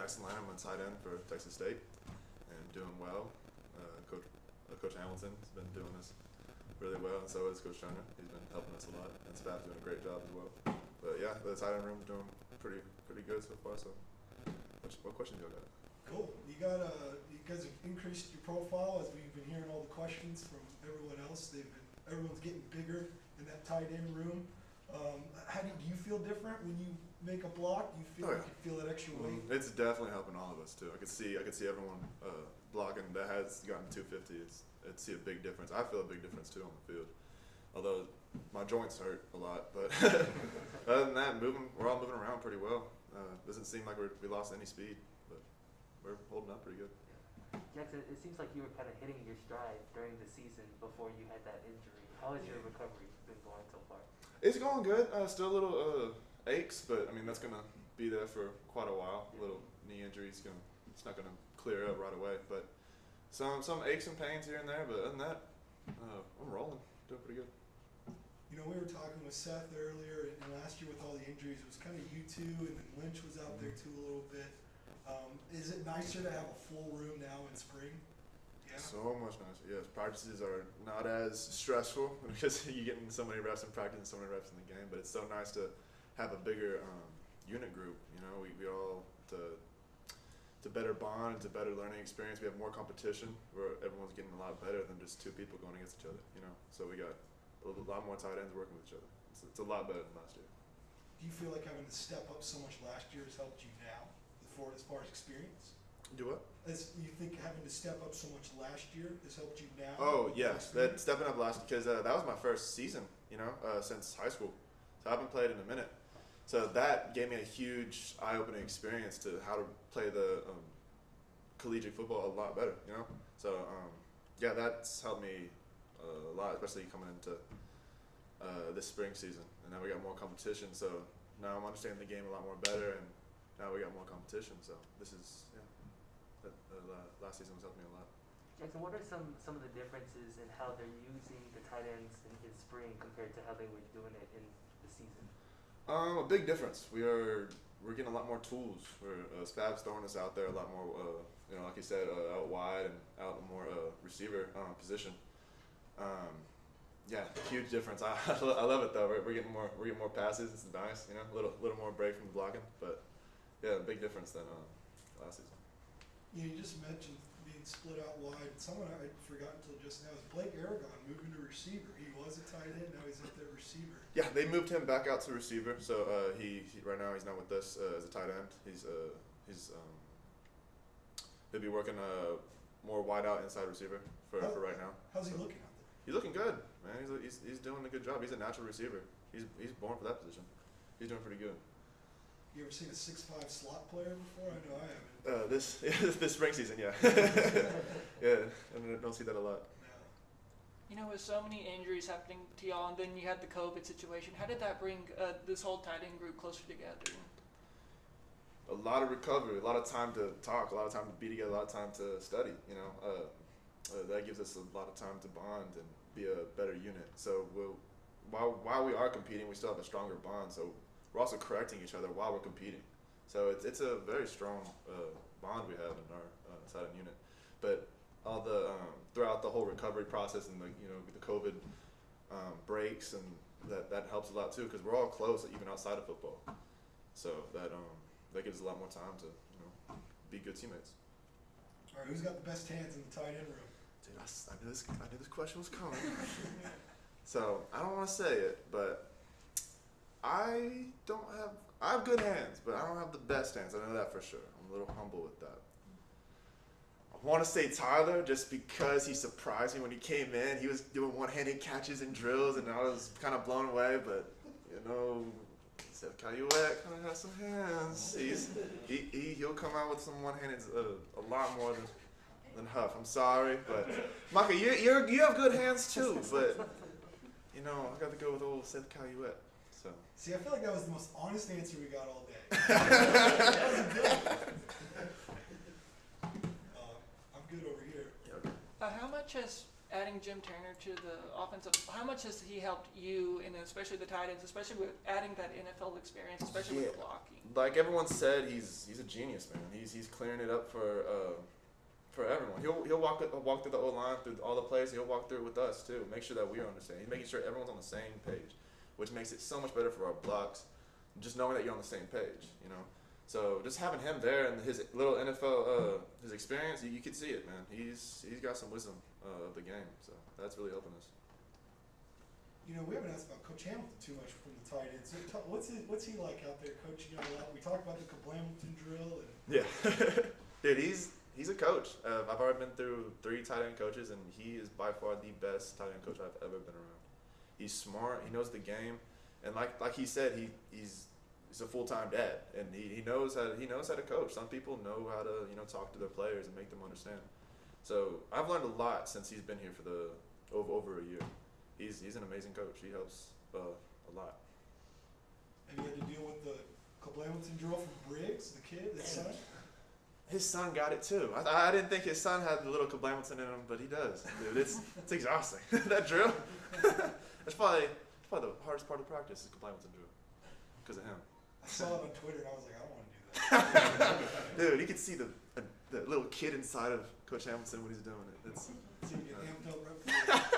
Jackson Lanam on tight end for Texas State and doing well. Coach Hamilton has been doing this really well, and so is Coach Turner. He's been helping us a lot, and staff's doing a great job as well. But yeah, the tight end room's doing pretty good so far. So, what questions y'all got? Cool. You guys have increased your profile as we've been hearing all the questions from everyone else. Everyone's getting bigger in that tight end room. How do you feel different when you make a block? Do you feel like you feel that extra weight? It's definitely helping all of us too. I could see everyone blocking that has gotten 250. I'd see a big difference. I feel a big difference too on the field. Although my joints hurt a lot, but other than that, we're all moving around pretty well. Doesn't seem like we lost any speed, but we're holding up pretty good. Jackson, it seems like you were kind of hitting your stride during the season before you had that injury. How has your recovery been going so far? It's going good. Still a little aches, but I mean that's gonna be there for quite a while. A little knee injury it's not gonna clear up right away, but some aches and pains here and there. But other than that, I'm rolling, doing pretty good. You know, we were talking with Seth earlier, and last year with all the injuries, it was kind of you two, and then Lynch was out there too a little bit. Is it nicer to have a full room now in spring? Yeah. So much nicer. Yes, practices are not as stressful because you're getting so many reps in practice and so many reps in the game. But it's so nice to have a bigger unit group. You know, we all to better bond, to better learning experience. We have more competition where everyone's getting a lot better than just two people going against each other. You know, so we got a lot more tight ends working with each other. It's a lot better than last year. Do you feel like having to step up so much last year has helped you now, as far as experience? Do what? You think having to step up so much last year has helped you now? Oh yes, that stepping up last because that was my first season, since high school. So I haven't played in a minute. So that gave me a huge eye-opening experience to how to play the collegiate football a lot better. So yeah, that's helped me a lot, especially coming into this spring season. And now we got more competition. So now I'm understanding the game a lot more better, and now we got more competition. So this is last season was helping me a lot. Jackson, what are some of the differences in how they're using the tight ends in spring compared to how they were doing it in the season? A big difference. We're getting a lot more tools. Spav's throwing us out there a lot more. Like you said, out wide and out more receiver position. Yeah, huge difference. I love it though. We're getting more passes. It's nice. A little more break from the blocking. But yeah, big difference than last season. You just mentioned being split out wide. Someone I forgot until just now is Blake Aragon moving to receiver. He was a tight end, now he's up there receiver. Yeah, they moved him back out to receiver. So he right now he's not with us as a tight end. He'll be working more wide out inside receiver for right now. How's he looking out there? He's looking good, man. He's doing a good job. He's a natural receiver. He's born for that position. He's doing pretty good. You ever seen a 6'5" slot player before? I know I haven't. This spring season, yeah. Yeah, I don't see that a lot. No. With so many injuries happening to y'all, and then you had the COVID situation, how did that bring this whole tight end group closer together? A lot of recovery, a lot of time to talk, a lot of time to be together, a lot of time to study. That gives us a lot of time to bond and be a better unit. So while we are competing, we still have a stronger bond. So we're also correcting each other while we're competing. So it's a very strong bond we have in our tight end unit. But all the throughout the whole recovery process and the COVID breaks, and that helps a lot too, because we're all close even outside of football. So that gives us a lot more time to be good teammates. All right, who's got the best hands in the tight end room? Dude, I knew this question was coming. So I don't want to say it, but I have good hands, but I don't have the best hands. I know that for sure. I'm a little humble with that. I want to say Tyler just because he surprised me when he came in. He was doing one-handed catches and drills, and I was kind of blown away. But Seth Caillouette kind of has some hands. He'll come out with some one-handed a lot more than Huff. I'm sorry, but Micah, you have good hands too. But I got to go with old Seth Caillouette. So. See, I feel like that was the most honest answer we got all day. That was good. I'm good over here. How much has adding Jim Turner to the offensive, how much has he helped you, and especially the tight ends, especially with adding that NFL experience, especially with blocking? Like everyone said, he's a genius, man. He's clearing it up for everyone. He'll walk through the O line, through all the plays. He'll walk through it with us too. Make sure that we understand. He's making sure everyone's on the same page, which makes it so much better for our blocks. Just knowing that you're on the same page, you know. So just having him there and his little NFL his experience, you can see it, man. He's got some wisdom of the game, so that's really helping us. You know, we haven't asked about Coach Hamilton too much from the tight end. So what's he like out there coaching you a lot? We talked about the Kablamilton drill. And Yeah, dude, he's a coach. I've already been through 3 tight end coaches, and he is by far the best tight end coach I've ever been around. He's smart. He knows the game, and like he said, he's a full-time dad, and he knows how to coach. Some people know how to talk to their players and make them understand. So I've learned a lot since he's been here for the over a year. He's an amazing coach. He helps a lot. have you had to deal with the Kablamilton drill from Briggs, the kid, his son? His son got it too. I didn't think his son had the little Kablamilton in him, but he does. Dude, it's exhausting. That drill. That's probably the hardest part of practice is Kablamilton drill, because of him. I saw it on Twitter and I was like, I don't want to do that. Dude, you can see the little kid inside of Coach Hamilton when he's doing it. It's So you get amped up right before.